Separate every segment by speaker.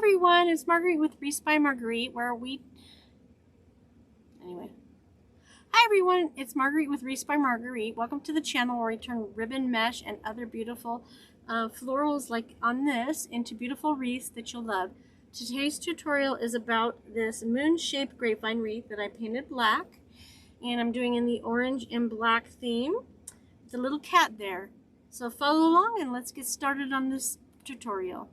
Speaker 1: everyone, it's Marguerite with Wreaths by Marguerite, Hi everyone, it's Marguerite with Wreaths by Marguerite. Welcome to the channel where we turn ribbon, mesh, and other beautiful florals like on this into beautiful wreaths that you'll love. Today's tutorial is about this moon-shaped grapevine wreath that I painted black, and I'm doing in the orange and black theme with a little cat there. So follow along and let's get started on this tutorial.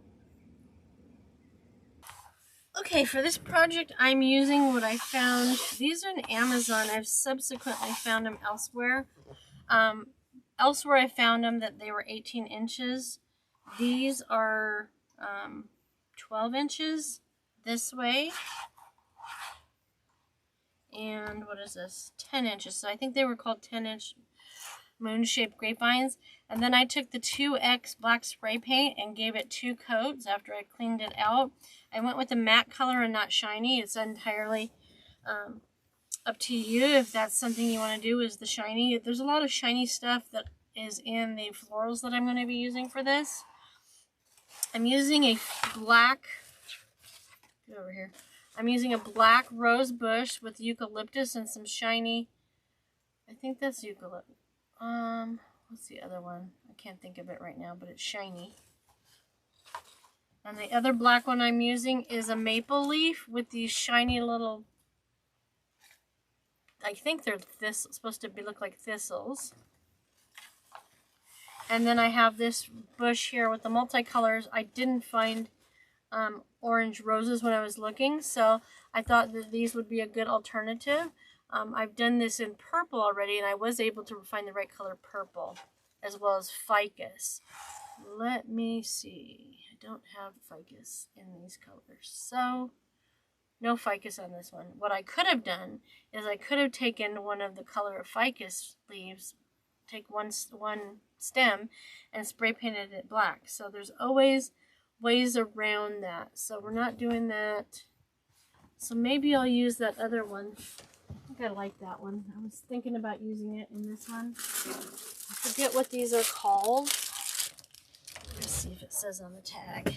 Speaker 1: Okay, for this project, I'm using what I found. These are on Amazon. I've subsequently found them elsewhere. Elsewhere I found them that they were 18 inches. These are 12 inches this way. And what is this? 10 inches. So I think they were called 10-inch moon-shaped grapevines. And then I took the 2X black spray paint and gave it 2 coats after I cleaned it out. I went with a matte color and not shiny. It's entirely up to you if that's something you want to do, is the shiny. There's a lot of shiny stuff that is in the florals that I'm going to be using for this. I'm using a black, get over here. I'm using a black rose bush with eucalyptus and some shiny, I think that's eucalyptus. What's the other one? I can't think of it right now, but it's shiny. And the other black one I'm using is a maple leaf with these shiny little, I think they're supposed to look like thistles. And then I have this bush here with the multicolors. I didn't find orange roses when I was looking, so I thought that these would be a good alternative. I've done this in purple already, and I was able to find the right color purple, as well as ficus. Let me see. I don't have ficus in these colors, so no ficus on this one. What I could have done is I could have taken one of the color of ficus leaves, take one stem, and spray painted it black. So there's always ways around that. So we're not doing that. So maybe I'll use that other one. I think I like that one. I was thinking about using it in this one. I forget what these are called. Let's see if it says on the tag.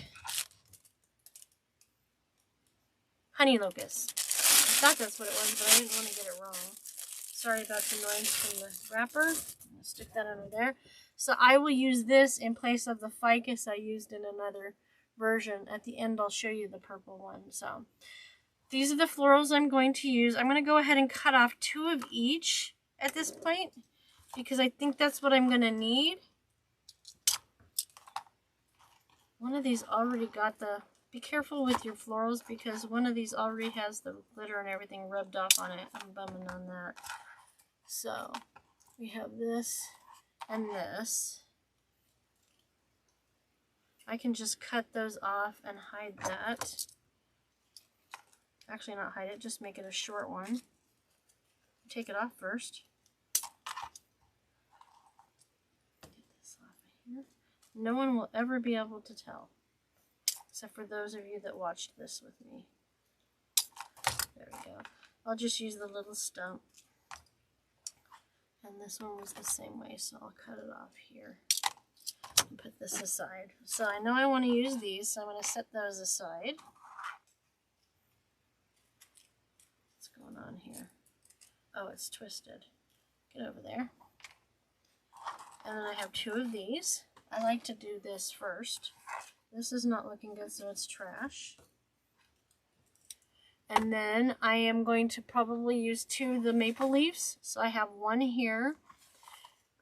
Speaker 1: Honey locust. I thought that's what it was, but I didn't want to get it wrong. Sorry about the noise from the wrapper. I'm going to stick that under there. So I will use this in place of the ficus I used in another version. At the end, I'll show you the purple one. So these are the florals I'm going to use. I'm going to go ahead and cut off 2 of each at this point, because I think that's what I'm going to need. One of these already got the... Be careful with your florals, because one of these already has the glitter and everything rubbed off on it. I'm bumming on that. So we have this and this. I can just cut those off and hide that. Actually, not hide it, just make it a short one. Take it off first. Get this off of here. No one will ever be able to tell, except for those of you that watched this with me. There we go. I'll just use the little stump. And this one was the same way, so I'll cut it off here and put this aside. So I know I want to use these, so I'm going to set those aside. What's going on here? Oh, it's twisted. Get over there. And then I have 2 of these. I like to do this first. This is not looking good, so it's trash. And then I am going to probably use 2 of the maple leaves. So I have 1 here.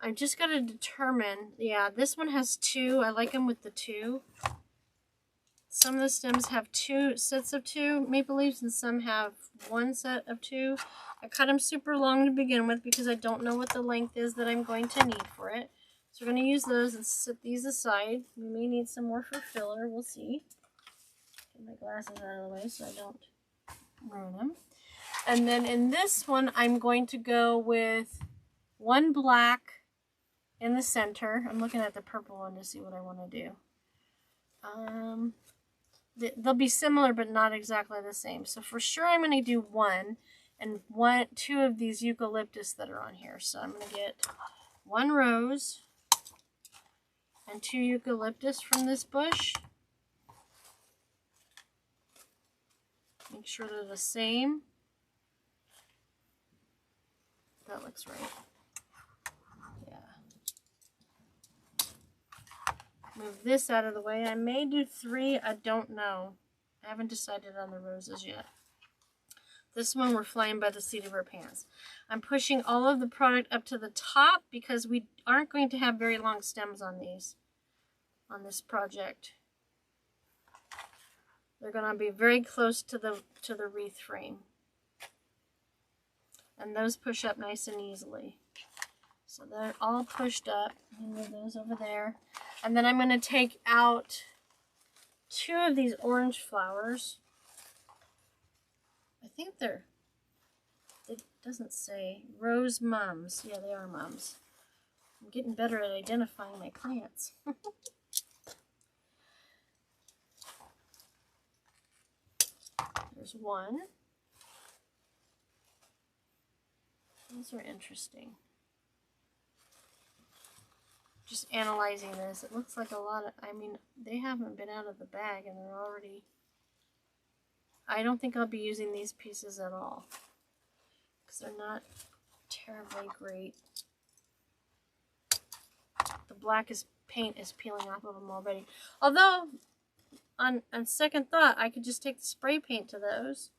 Speaker 1: I've just got to determine, yeah, this one has 2. I like them with the 2. Some of the stems have 2 sets of 2 maple leaves, and some have 1 set of 2. I cut them super long to begin with because I don't know what the length is that I'm going to need for it. So we're going to use those and set these aside. We may need some more for filler. We'll see. Get my glasses out of the way so I don't ruin them. And then in this one, I'm going to go with 1 black in the center. I'm looking at the purple one to see what I want to do. They'll be similar, but not exactly the same. So for sure, I'm going to do 1 and 2 of these eucalyptus that are on here. So I'm going to get 1 rose and 2 eucalyptus from this bush. Make sure they're the same. That looks right. Yeah. Move this out of the way. I may do 3. I don't know. I haven't decided on the roses yet. This one we're flying by the seat of our pants. I'm pushing all of the product up to the top because we aren't going to have very long stems on these, on this project. They're going to be very close to the wreath frame. And those push up nice and easily. So they're all pushed up. Move those over there. And then I'm going to take out 2 of these orange flowers. I think they're, it doesn't say, rose mums. Yeah, they are mums. I'm getting better at identifying my plants. There's one. Those are interesting. Just analyzing this, it looks like a lot of, I mean, they haven't been out of the bag and they're already, I don't think I'll be using these pieces at all because they're not terribly great. The black paint is peeling off of them already. Although, on second thought, I could just take the spray paint to those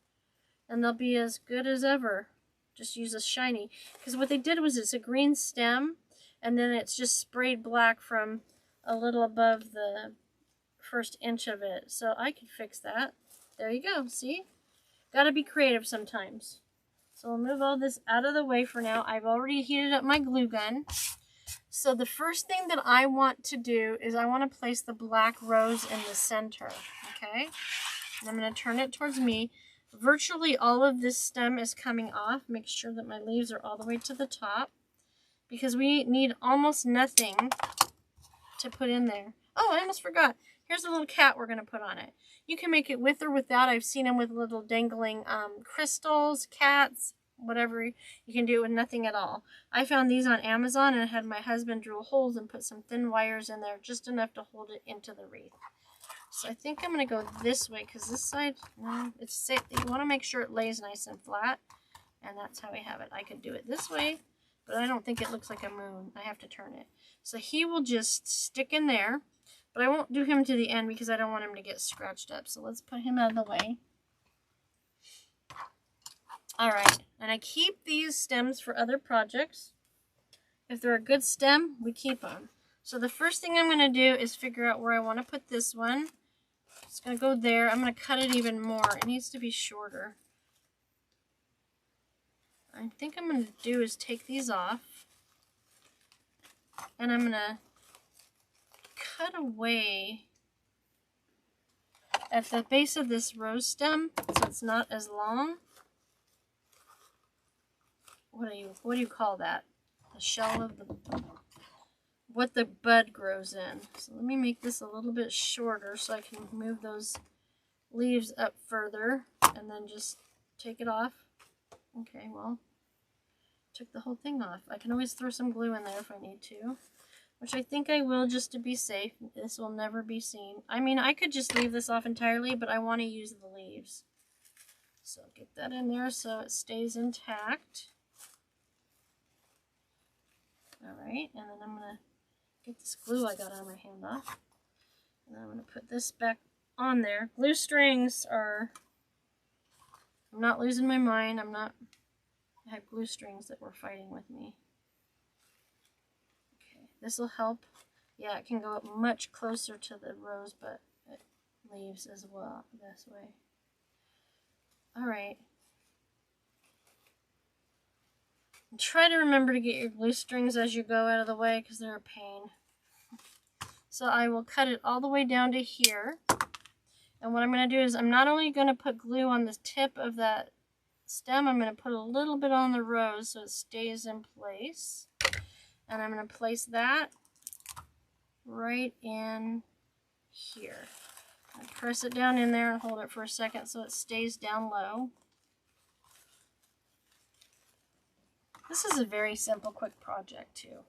Speaker 1: and they'll be as good as ever. Just use a shiny. Because what they did was it's a green stem and then it's just sprayed black from a little above the first inch of it. So I could fix that. There you go. See? Gotta be creative sometimes. So I'll move all this out of the way for now. I've already heated up my glue gun. So the first thing that I want to do is I want to place the black rose in the center. Okay? And I'm going to turn it towards me. Virtually all of this stem is coming off. Make sure that my leaves are all the way to the top. Because we need almost nothing to put in there. Oh, I almost forgot. Here's a little cat we're going to put on it. You can make it with or without. I've seen them with little dangling crystals, cats, whatever. You can do it with nothing at all. I found these on Amazon and had my husband drill holes and put some thin wires in there, just enough to hold it into the wreath. So I think I'm going to go this way because this side, no, it's safe. You want to make sure it lays nice and flat. And that's how we have it. I could do it this way, but I don't think it looks like a moon. I have to turn it. So he will just stick in there, but I won't do him to the end because I don't want him to get scratched up. So let's put him out of the way. All right, and I keep these stems for other projects. If they're a good stem, we keep them. So the first thing I'm going to do is figure out where I want to put this one. It's going to go there. I'm going to cut it even more. It needs to be shorter. I think I'm going to do is take these off. And I'm going to cut away at the base of this rose stem so it's not as long. What do you call that? The shell of what the bud grows in. So let me make this a little bit shorter so I can move those leaves up further and then just take it off. Okay, well, took the whole thing off. I can always throw some glue in there if I need to, which I think I will just to be safe. This will never be seen. I mean, I could just leave this off entirely, but I want to use the leaves. So get that in there so it stays intact. Alright, and then I'm going to get this glue I got on my hand off. And then I'm going to put this back on there. Glue strings are, I'm not losing my mind. I have glue strings that were fighting with me. Okay, this will help. Yeah, it can go up much closer to the rose, but it leaves as well this way. Alright. Try to remember to get your glue strings as you go out of the way because they're a pain. So I will cut it all the way down to here. And what I'm going to do is I'm not only going to put glue on the tip of that stem, I'm going to put a little bit on the rose so it stays in place. And I'm going to place that right in here. I press it down in there and hold it for a second so it stays down low. This is a very simple, quick project too.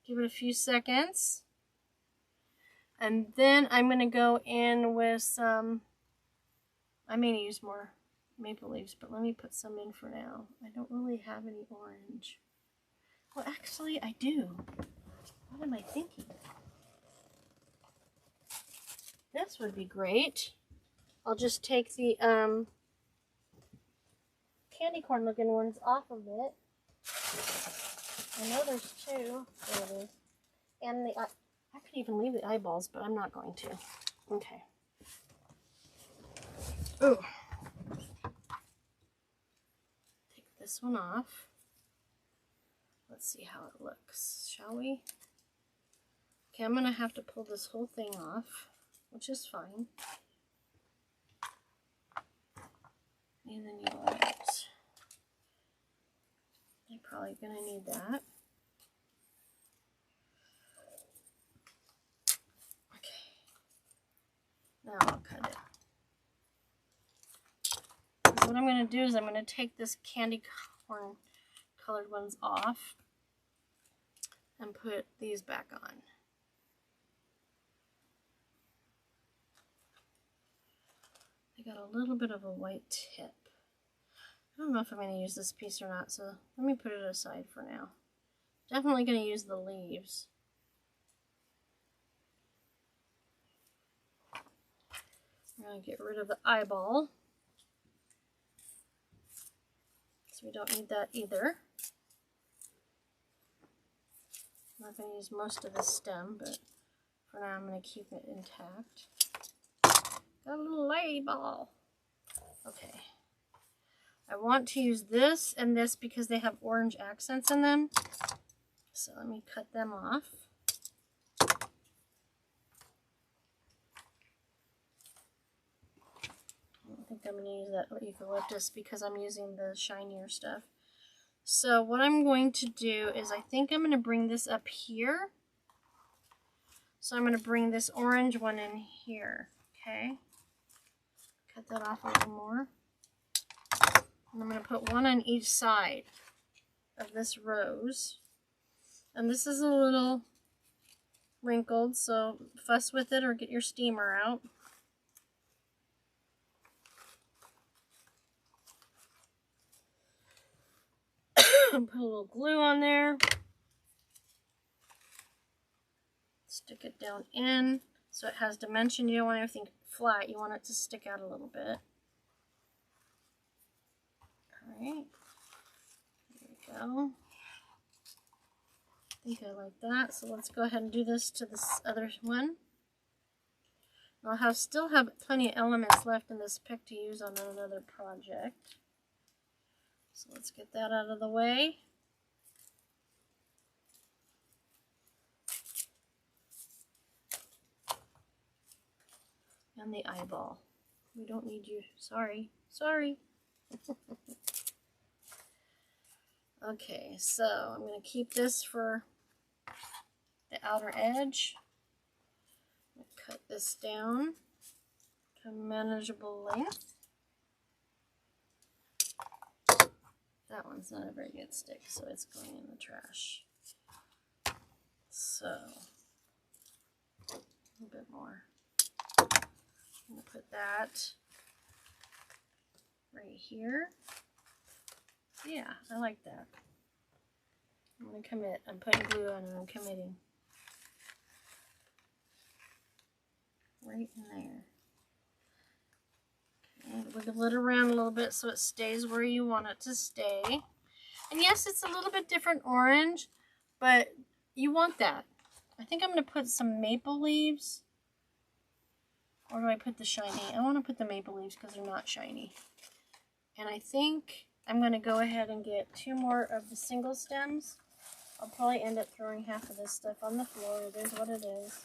Speaker 1: Give it a few seconds. And then I'm going to go in with some I may use more maple leaves, but let me put some in for now. I don't really have any orange. Well, actually, I do. What am I thinking? This would be great. I'll just take the candy corn looking ones off of it. I know there's two. There it is. And I could even leave the eyeballs, but I'm not going to. Okay. Ooh. Take this one off. Let's see how it looks, shall we? Okay, I'm going to have to pull this whole thing off, which is fine. And then you want it. You're probably going to need that. Okay. Now I'll cut it. So what I'm going to do is I'm going to take this candy corn colored ones off and put these back on. They got a little bit of a white tip. I don't know if I'm going to use this piece or not, so let me put it aside for now. Definitely going to use the leaves. I'm going to get rid of the eyeball. So we don't need that either. I'm not going to use most of the stem, but for now I'm going to keep it intact. Got a little eyeball. Okay. I want to use this and this because they have orange accents in them. So let me cut them off. I don't think I'm going to use that eucalyptus because I'm using the shinier stuff. So what I'm going to do is I think I'm going to bring this up here. So I'm going to bring this orange one in here. Okay. Cut that off a little more. And I'm going to put one on each side of this rose. And this is a little wrinkled, so fuss with it or get your steamer out. Put a little glue on there. Stick it down in so it has dimension. You don't want everything flat. You want it to stick out a little bit. Alright. There we go. I think I like that. So let's go ahead and do this to this other one. I'll still have plenty of elements left in this pick to use on another project. So let's get that out of the way. And the eyeball. We don't need you. Sorry. Sorry. Okay, so I'm going to keep this for the outer edge. Cut this down to a manageable length. That one's not a very good stick, so it's going in the trash. So, a little bit more. I'm going to put that right here. Yeah, I like that. I'm going to commit. I'm putting glue on and I'm committing. Right in there. Okay, wiggle it around a little bit so it stays where you want it to stay. And yes, it's a little bit different orange, but you want that. I think I'm going to put some maple leaves. Or do I put the shiny? I want to put the maple leaves because they're not shiny. And I think I'm going to go ahead and get 2 more of the single stems. I'll probably end up throwing half of this stuff on the floor. It is what it is.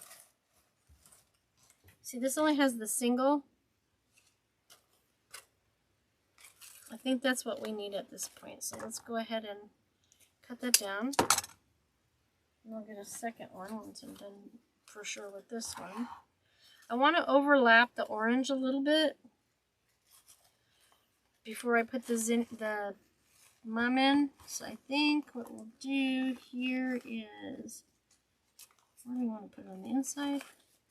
Speaker 1: See, this only has the single. I think that's what we need at this point. So let's go ahead and cut that down. And I'll get a second one once I'm done for sure with this one. I want to overlap the orange a little bit before I put the mum in. So I think what we'll do here is, where do we want to put it on the inside?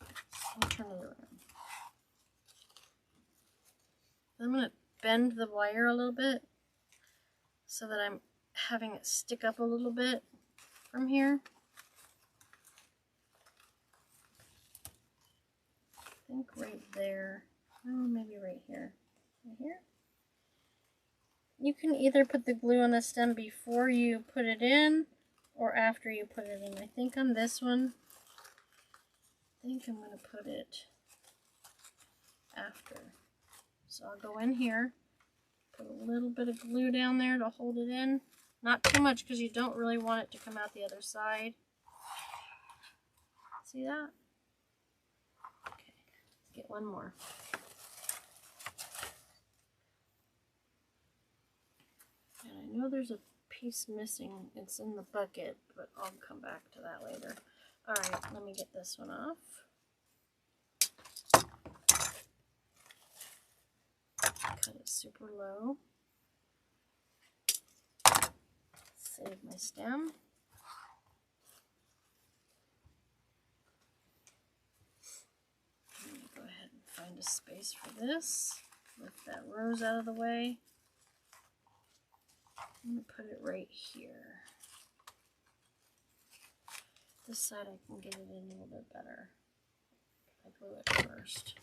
Speaker 1: I'll turn it around. I'm going to bend the wire a little bit so that I'm having it stick up a little bit from here. I think right there. Oh, maybe right here. Right here. You can either put the glue on the stem before you put it in or after you put it in. I think on this one, I think I'm going to put it after. So I'll go in here, put a little bit of glue down there to hold it in. Not too much because you don't really want it to come out the other side. See that? Okay, let's get one more. And I know there's a piece missing. It's in the bucket, but I'll come back to that later. Alright, let me get this one off. Cut it super low. Save my stem. I'm going to go ahead and find a space for this. Lift that rose out of the way. I'm going to put it right here. This side I can get it in a little bit better. I glue it first.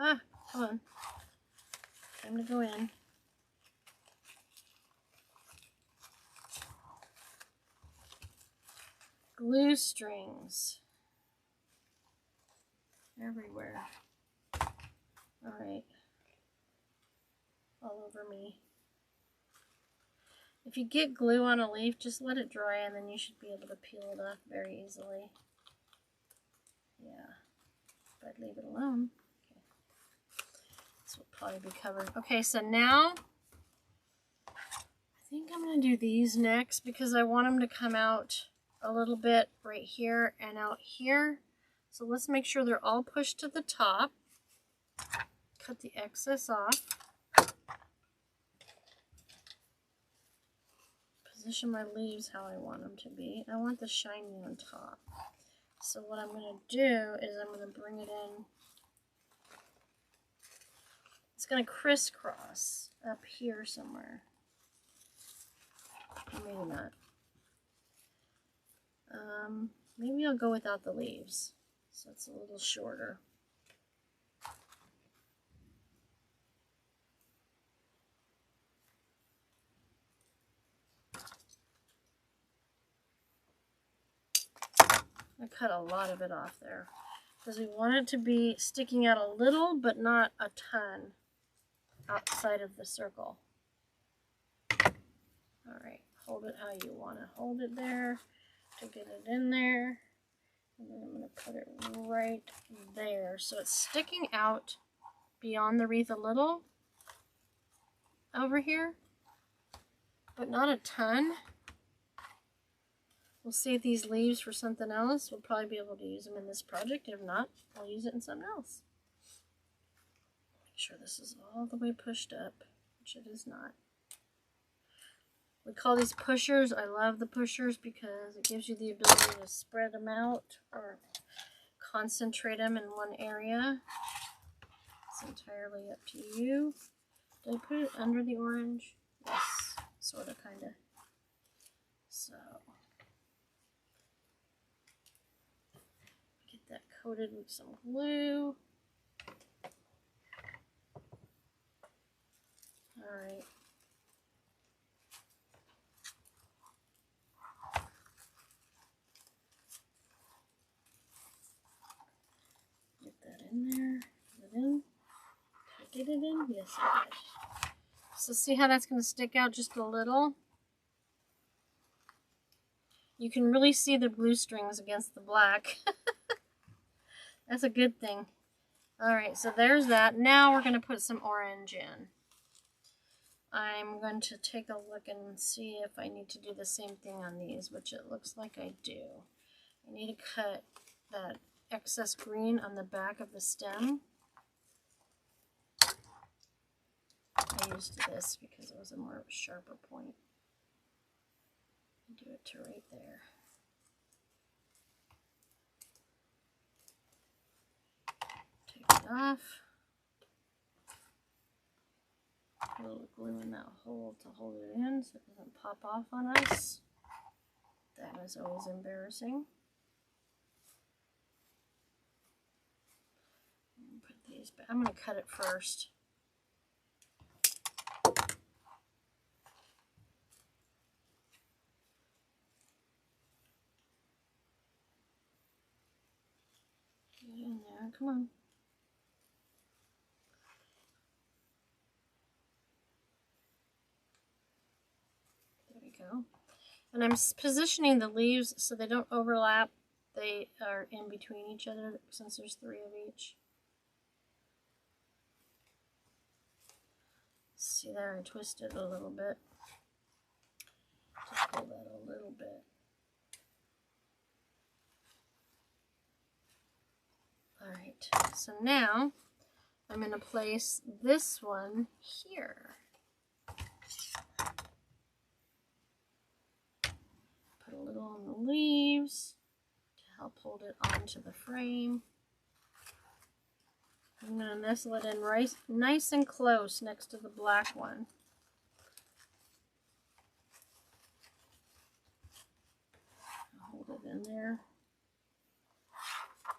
Speaker 1: Ah, come on. Time to go in. Glue strings. Everywhere. Alright. All over me. If you get glue on a leaf, just let it dry and then you should be able to peel it off very easily. Yeah. But leave it alone. Okay. This will probably be covered. Okay, so now I think I'm going to do these next because I want them to come out a little bit right here and out here. So let's make sure they're all pushed to the top. Cut the excess off. Position my leaves how I want them to be. I want the shiny on top. So what I'm going to do is I'm going to bring it in. It's going to crisscross up here somewhere. Or maybe not. Maybe I'll go without the leaves, so it's a little shorter. I cut a lot of it off there because we want it to be sticking out a little, but not a ton outside of the circle. All right, hold it how you want to hold it there to get it in there. And then I'm going to put it right there. So it's sticking out beyond the wreath a little over here, but not a ton. We'll save these leaves for something else. We'll probably be able to use them in this project. If not, I'll use it in something else. Make sure this is all the way pushed up, which it is not. We call these pushers. I love the pushers because it gives you the ability to spread them out or concentrate them in one area. It's entirely up to you. Did I put it under the orange? Yes, sort of, kind of. So, get that coated with some glue. All right. In there, get it in. Did I get it in? Yes, I did. So see how that's going to stick out just a little? You can really see the glue strings against the black. That's a good thing. Alright, so there's that. Now we're going to put some orange in. I'm going to take a look and see if I need to do the same thing on these, which it looks like I do. I need to cut that excess green on the back of the stem. I used this because it was a more sharper point. Do it to right there. Take off. Put a little glue in that hole to hold it in so it doesn't pop off on us. That is always embarrassing. Put these back. I'm going to cut it first. Get in there. Come on. There we go. And I'm positioning the leaves so they don't overlap. They are in between each other since there's 3 of each. See there, I twisted a little bit. Just pull that a little bit. Alright, so now I'm going to place this one here. Put a little on the leaves to help hold it onto the frame. I'm going to nestle it in right, nice and close next to the black one. Hold it in there.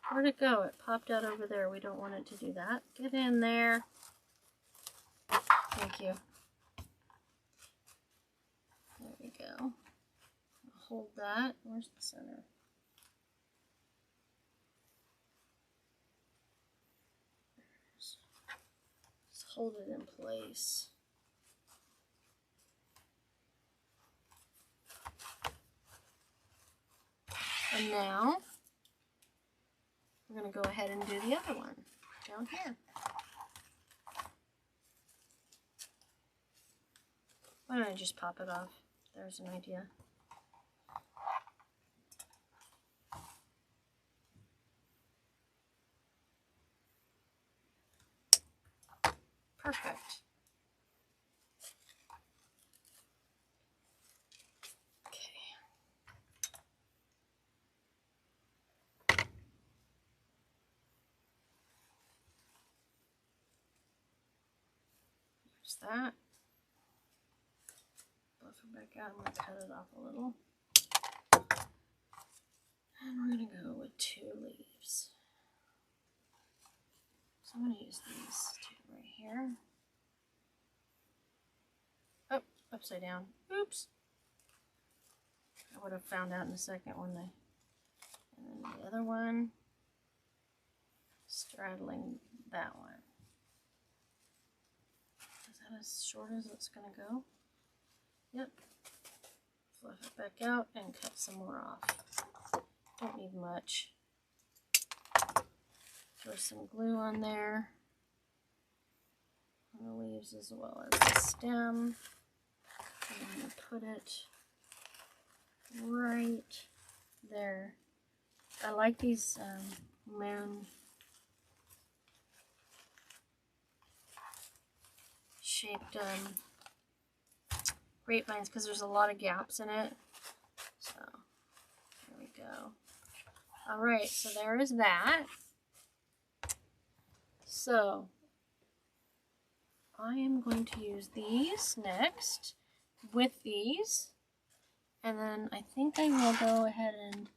Speaker 1: Where'd it go? It popped out over there. We don't want it to do that. Get in there. Thank you. There we go. Hold that. Where's the center? Just hold it in place. And now we're going to go ahead and do the other one down here. Why don't I just pop it off? There's an idea. Perfect. That. Buff it back out. I'm going to cut it off a little. And we're going to go with 2 leaves. So I'm going to use these 2 right here. Oh, upside down. Oops. I would have found out in a second, wouldn't I? And then the other one, straddling that one. As short as it's going to go. Yep. Fluff it back out and cut some more off. Don't need much. Throw some glue on there. On the leaves as well as the stem. And put it right there. I like these moon shaped grapevines because there's a lot of gaps in it. So there we go. Alright, so there is that. So I am going to use these next with these, and then I think I will go ahead and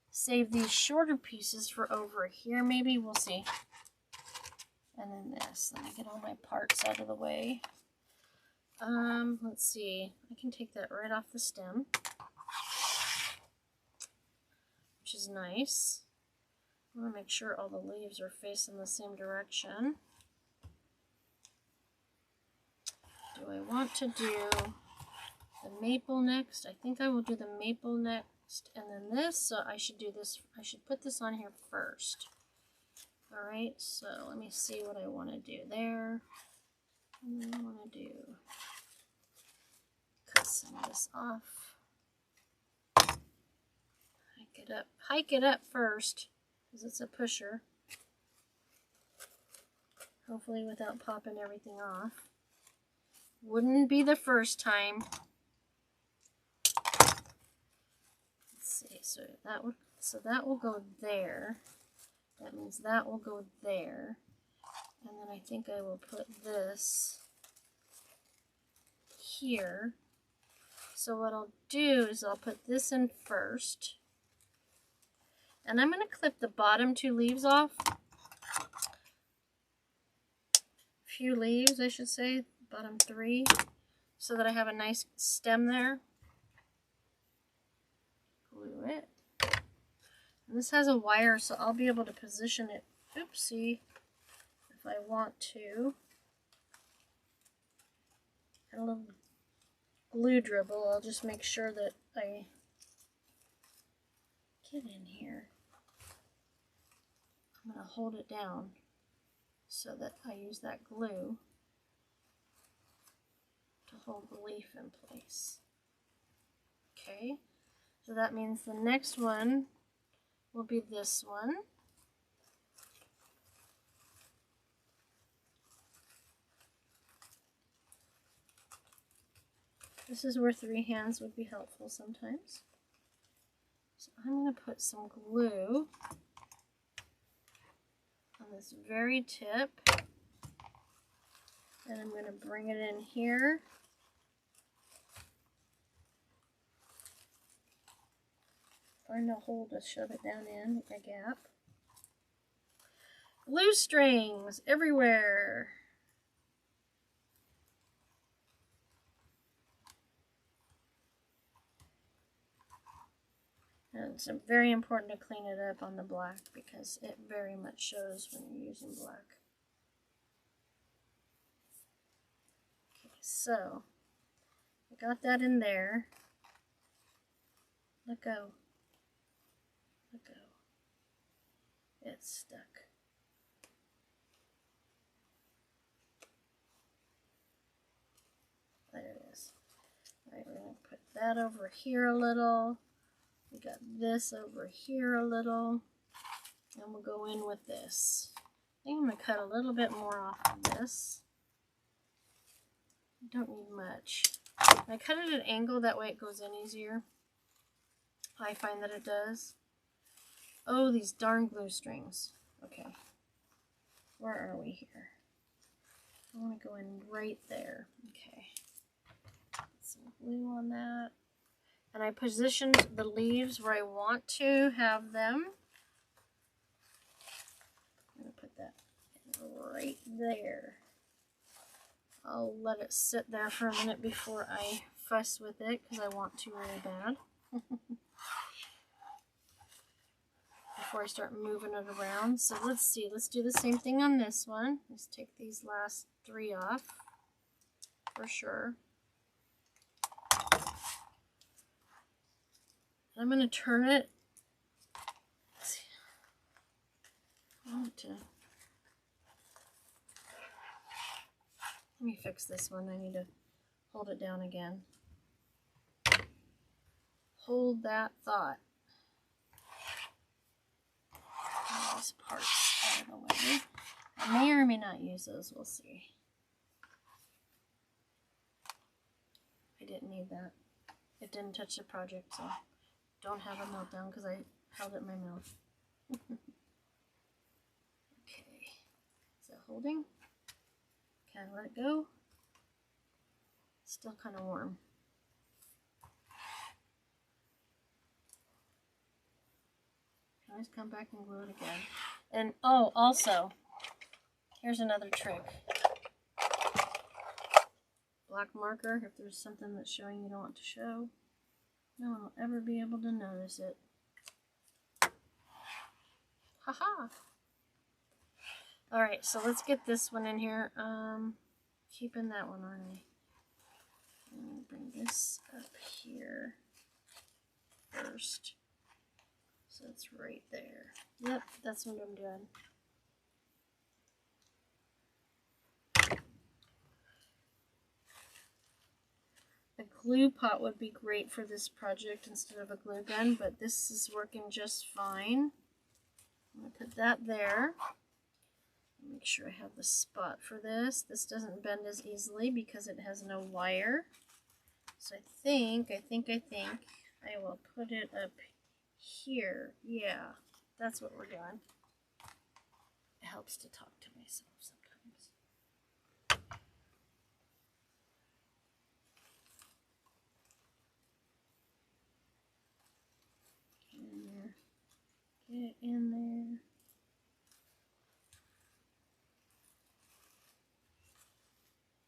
Speaker 1: save these shorter pieces for over here maybe. We'll see. And then this. Let me get all my parts out of the way. Let's see. I can take that right off the stem, which is nice. I want to make sure all the leaves are facing the same direction. Do I want to do the maple next? I think I will do the maple next, and then this. So I should do this. I should put this on here first. Alright, so let me see what I want to do there. And then I want to do, cut some of this off. Hike it up first, because it's a pusher. Hopefully without popping everything off. Wouldn't be the first time. Let's see, so that will go there. That means that will go there. And then I think I will put this here. So what I'll do is I'll put this in first. And I'm going to clip the bottom 2 leaves off. Few leaves, I should say, bottom 3, so that I have a nice stem there. Glue it. And this has a wire, so I'll be able to position it, oopsie, if I want to. And a little glue dribble, I'll just make sure that I get in here. I'm going to hold it down so that I use that glue to hold the leaf in place. Okay, so that means the next one will be this one. This is where 3 hands would be helpful sometimes. So I'm going to put some glue on this very tip, and I'm going to bring it in here. Find a hole to shove it down in, a gap. Glue strings everywhere. And it's very important to clean it up on the black because it very much shows when you're using black. Okay, so I got that in there. Let go. Let go. It's stuck. There it is. Alright, we're going to put that over here a little. We got this over here a little. And we'll go in with this. I think I'm going to cut a little bit more off of this. I don't need much. I cut it at an angle, that way it goes in easier. I find that it does. Oh, these darn glue strings. Okay. Where are we here? I want to go in right there. Okay. Put some glue on that. And I positioned the leaves where I want to have them. I'm going to put that right there. I'll let it sit there for a minute before I fuss with it because I want to really bad. Before I start moving it around. So let's see, let's do the same thing on this one. Let's take these last 3 off for sure. I'm going to turn it. Let's see. Let me fix this one. I need to hold it down again. Hold that thought. These parts out of the way. I may or may not use those. We'll see. I didn't need that. It didn't touch the project, so don't have a meltdown because I held it in my mouth. Okay. Is that holding? Can I let it go? It's still kind of warm. Can I always come back and glue it again? And oh, also, here's another trick. Black marker, if there's something that's showing you don't want to show, no one will ever be able to notice it. Haha! Alright, so let's get this one in here. Keeping that one, aren't I? I'm going to bring this up here first. So it's right there. Yep, that's what I'm doing. A glue pot would be great for this project instead of a glue gun, but this is working just fine. I'm going to put that there. Make sure I have the spot for this. This doesn't bend as easily because it has no wire. So I think I will put it up here. Yeah, that's what we're doing. It helps to talk to myself sometimes. it in there.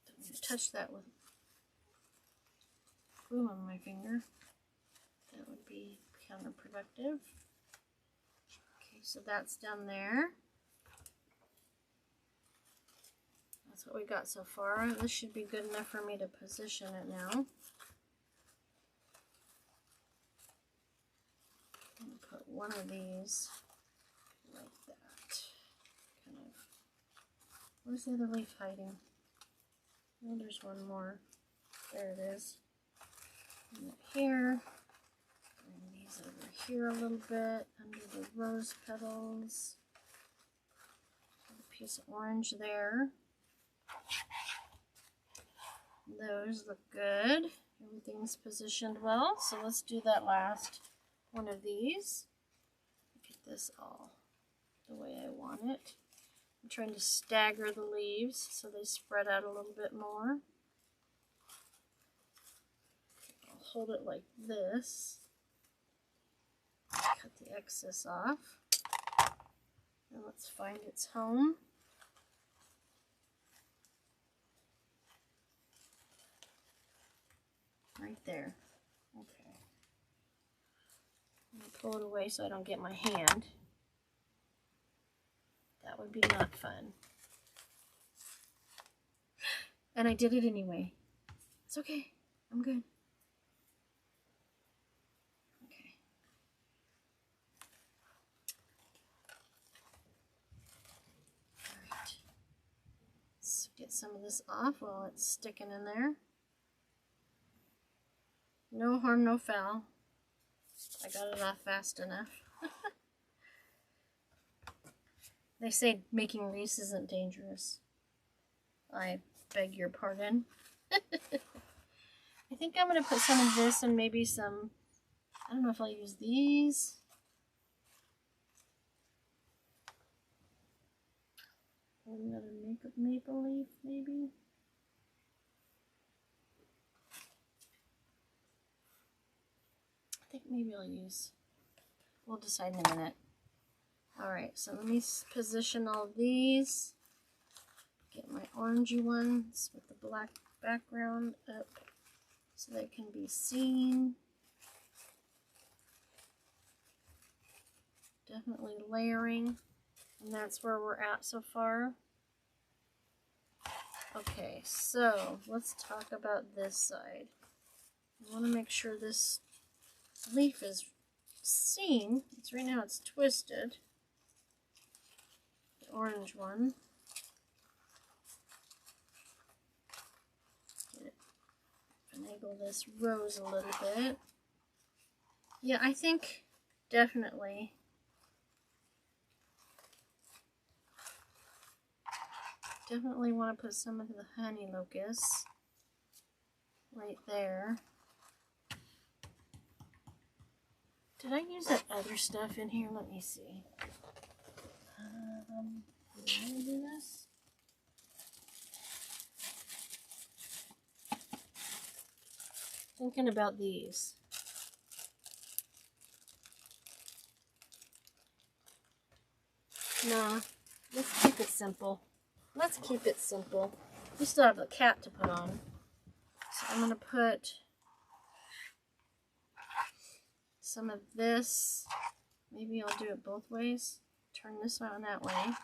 Speaker 1: Don't need to touch that with glue on my finger. That would be counterproductive. Okay, so that's done there. That's what we got so far. This should be good enough for me to position it now. I'm going to put one of these like that. Kind of. Where's the other leaf hiding? Oh, there's one more. There it is. And here. Bring these over here a little bit under the rose petals. Put a piece of orange there. Those look good. Everything's positioned well. So let's do that last one of these. Get this all the way I want it. I'm trying to stagger the leaves so they spread out a little bit more. I'll hold it like this. Cut the excess off. And let's find its home. Right there. Okay. I'm going to pull it away so I don't get my hand. That would be not fun. And I did it anyway. It's okay. I'm good. Okay. Alright. Let's get some of this off while it's sticking in there. No harm, no foul. I got it off fast enough. They say making wreaths isn't dangerous. I beg your pardon. I think I'm going to put some of this and maybe some, I don't know if I'll use these. Another maple leaf maybe. I think maybe I'll use, we'll decide in a minute. Alright, so let me position all these. Get my orangey ones with the black background up so they can be seen. Definitely layering, and that's where we're at so far. Okay, so let's talk about this side. I want to make sure this leaf is seen. It's right now it's twisted. The orange one. Finagle this rose a little bit. Yeah, I think definitely want to put some of the honey locust right there. Did I use that other stuff in here? Let me see. Did I do this? Thinking about these. Nah, let's keep it simple. Let's keep it simple. We still have a cat to put on. So I'm going to put some of this. Maybe I'll do it both ways. Turn this one that way.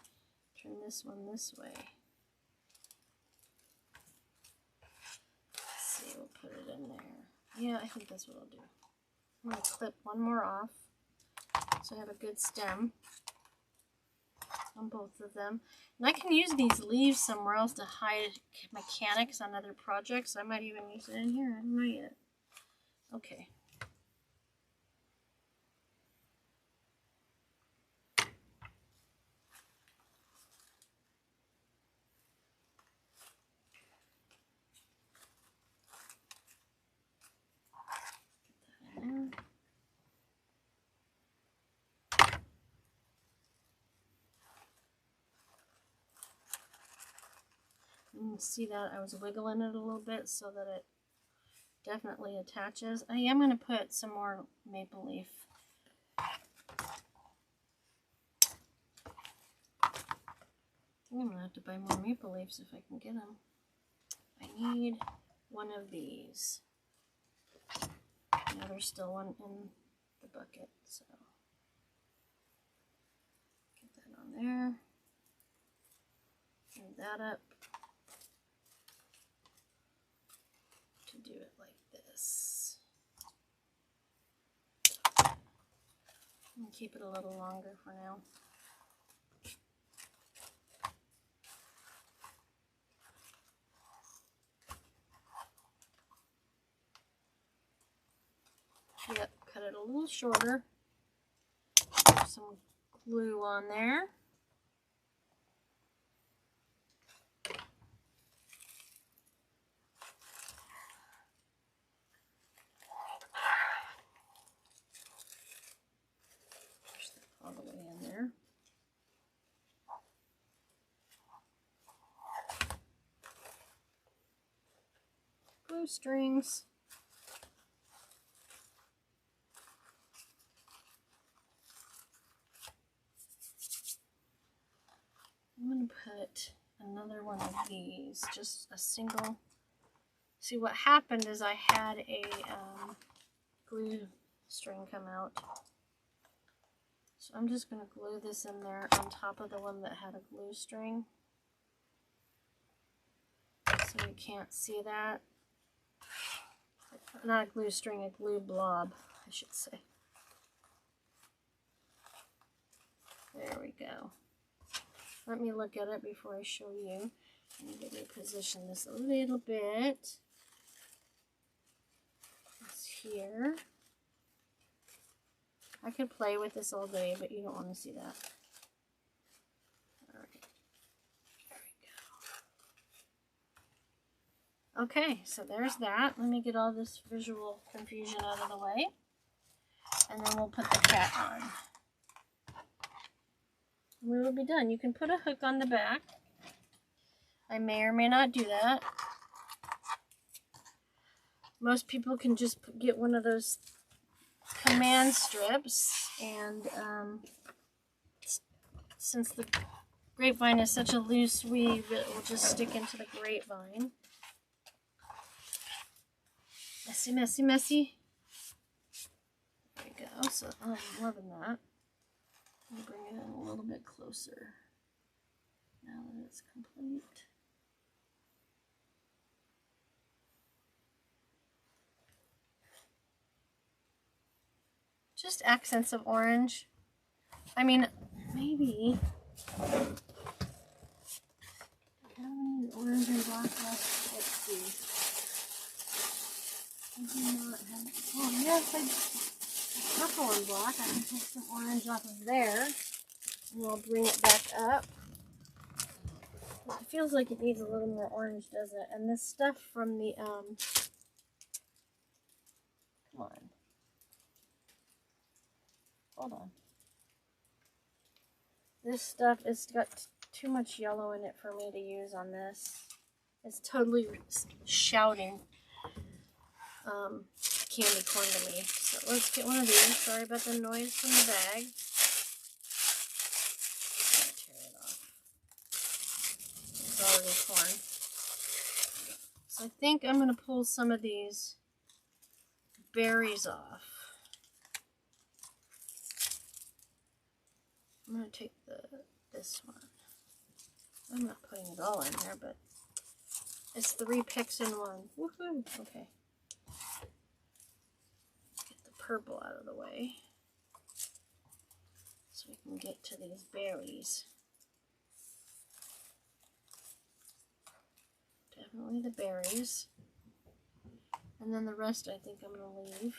Speaker 1: Turn this one this way. Let's see, we'll put it in there. Yeah, I think that's what I'll do. I'm going to clip one more off so I have a good stem on both of them. And I can use these leaves somewhere else to hide mechanics on other projects. I might even use it in here. I don't know yet. Okay. You can see that I was wiggling it a little bit so that it definitely attaches. I am going to put some more maple leaf I'm gonna have to buy more maple leaves if I can get them. I need one of these. Now there's still one in the bucket, so get that on there. Move that up to do it like this. And keep it a little longer for now. Yep, cut it a little shorter. Put some glue on there. Push that all the way in there. Glue strings. I'm going to put another one of these, just a single. See, what happened is I had a glue string come out. So I'm just going to glue this in there on top of the one that had a glue string. So you can't see that. Not a glue string, a glue blob, I should say. There we go. Let me look at it before I show you. I'm going to reposition this a little bit. It's here. I could play with this all day, but you don't want to see that. All right. There we go. Okay, so there's that. Let me get all this visual confusion out of the way. And then we'll put the cat on. We will be done. You can put a hook on the back. I may or may not do that. Most people can just get one of those command strips, and since the grapevine is such a loose weave, it will just stick into the grapevine. Messy, messy, messy. There we go. So I'm loving that. I'll bring it in a little bit closer now that it's complete. Just accents of orange. I mean, maybe. How many orange and black left? Let's see. I do not have. Oh, yes, purple and black. I can take some orange off of there, and we'll bring it back up. It feels like it needs a little more orange, doesn't it? And this stuff from the come on, hold on. This stuff has got too much yellow in it for me to use on this. It's totally shouting candy corn to me. So let's get one of these. Sorry about the noise from the bag. Tear it off. It's already torn. So I think I'm going to pull some of these berries off. I'm going to take this one. I'm not putting it all in there, but it's 3 picks in one. Woohoo! Okay. Purple out of the way so we can get to these berries. Definitely the berries, and then the rest I think I'm going to leave.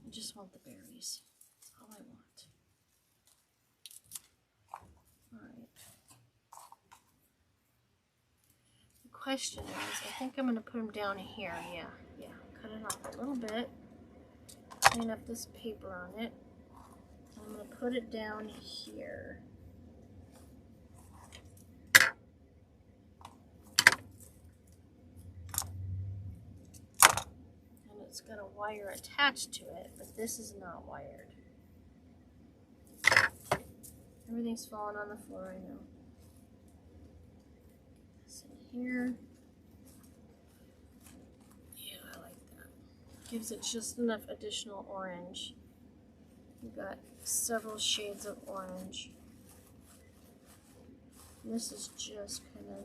Speaker 1: I just want the berries. That's all I want. Alright. The question is, I think I'm going to put them down here. Yeah. Cut it off a little bit. Clean up this paper on it. I'm going to put it down here. And it's got a wire attached to it, but this is not wired. Everything's falling on the floor, I know. here. Yeah, I like that. Gives it just enough additional orange. We've got several shades of orange. And this is just kind of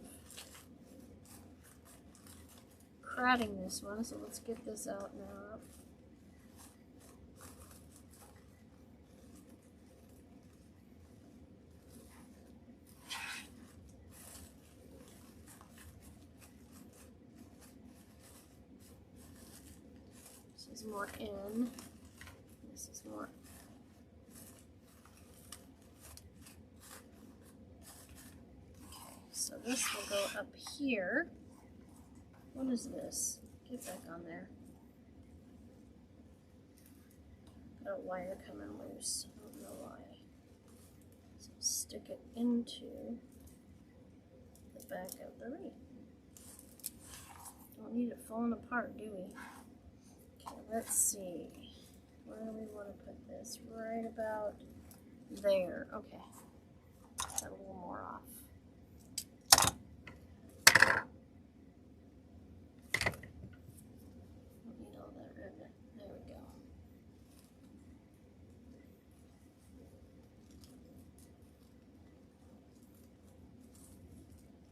Speaker 1: crowding this one, so let's get this out now. This is more in. This is more. Okay, so this will go up here. What is this? Get back on there. Got a wire coming loose. I don't know why. So stick it into the back of the wreath. Don't need it falling apart, do we? Okay, let's see. Where do we want to put this? Right about there. Okay. Got a little more off. Don't need all that ribbon. There we go.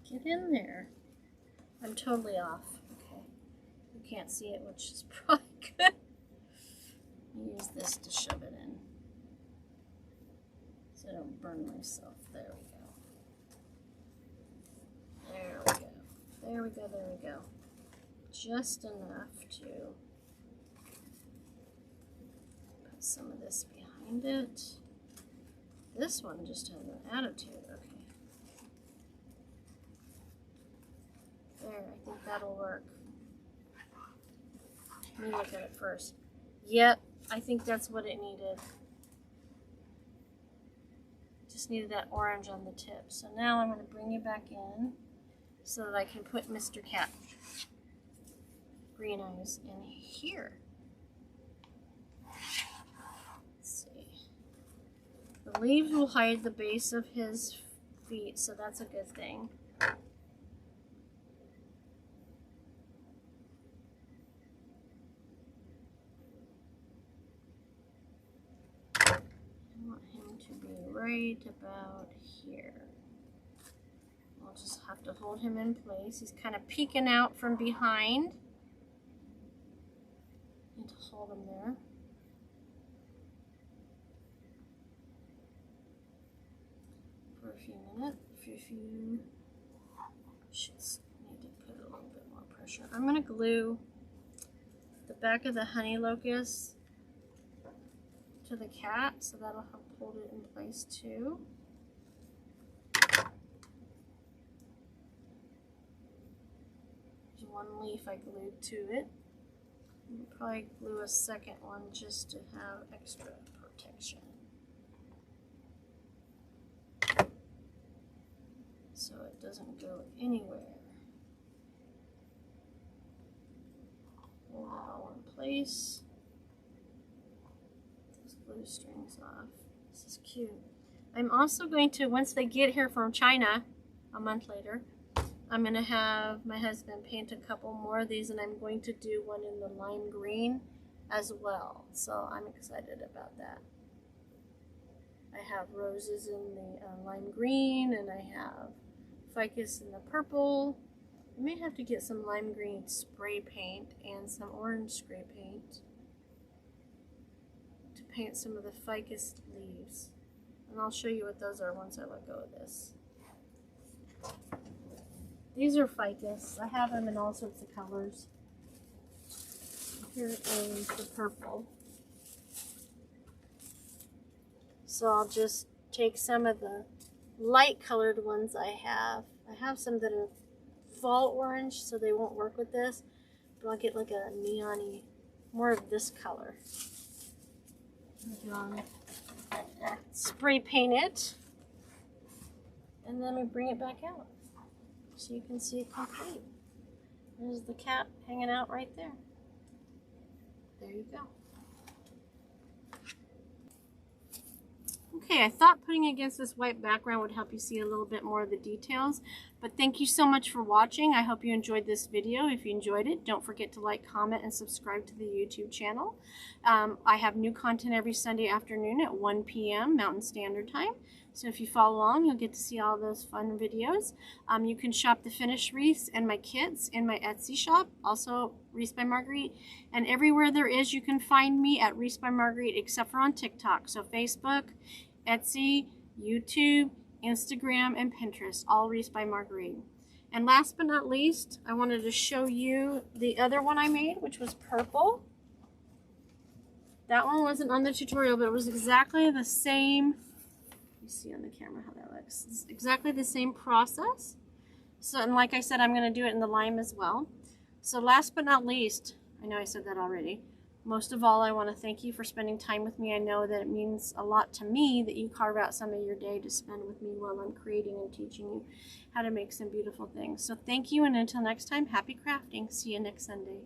Speaker 1: Get in there. I'm totally off. Okay. You can't see it, which is probably good. Use this to shove it in so I don't burn myself. There we go. There we go. There we go. There we go. Just enough to put some of this behind it. This one just has an attitude. Okay. There, I think that'll work. Let me look at it first. Yep, I think that's what it needed. Just needed that orange on the tip. So now I'm going to bring it back in so that I can put Mr. Cat Green Eyes in here. Let's see. The leaves will hide the base of his feet, so that's a good thing. Right about here. I'll just have to hold him in place. He's kind of peeking out from behind. Need to hold him there. For a few minutes. You should need to put a little bit more pressure. I'm going to glue the back of the honey locust to the cat, so that'll help hold it in place too. There's one leaf I glued to it. I'll probably glue a second one just to have extra protection. So it doesn't go anywhere. Hold it all in place. Glue strings off. This is cute. I'm also going to, once they get here from China, a month later, I'm going to have my husband paint a couple more of these, and I'm going to do one in the lime green as well. So I'm excited about that. I have roses in the lime green, and I have ficus in the purple. I may have to get some lime green spray paint and some orange spray paint. Paint some of the ficus leaves, and I'll show you what those are once I let go of this. These are ficus. I have them in all sorts of colors. Here is the purple. So I'll just take some of the light colored ones I have. I have some that are fall orange, so they won't work with this, but I'll get like a neon-y, more of this color. Spray paint it, and then we bring it back out so you can see it complete. There's the cat hanging out right there. There you go. Okay, I thought putting it against this white background would help you see a little bit more of the details, But thank you so much for watching. I hope you enjoyed this video. If you enjoyed it, don't forget to like, comment, and subscribe to the YouTube channel. I have new content every Sunday afternoon at 1 p.m. Mountain Standard Time. So if you follow along, you'll get to see all those fun videos. You can shop the finished wreaths and my kits in my Etsy shop, also Wreaths by Marguerite. And everywhere there is, you can find me at Wreaths by Marguerite, except for on TikTok. So Facebook, Etsy, YouTube, Instagram, and Pinterest, all Wreaths by Marguerite. And last but not least, I wanted to show you the other one I made, which was purple. That one wasn't on the tutorial, but it was exactly the same. You see on the camera how that looks. It's exactly the same process. So, and like I said, I'm going to do it in the lime as well. So last but not least, I know I said that already. Most of all, I want to thank you for spending time with me. I know that it means a lot to me that you carve out some of your day to spend with me while I'm creating and teaching you how to make some beautiful things. So thank you, and until next time, happy crafting. See you next Sunday.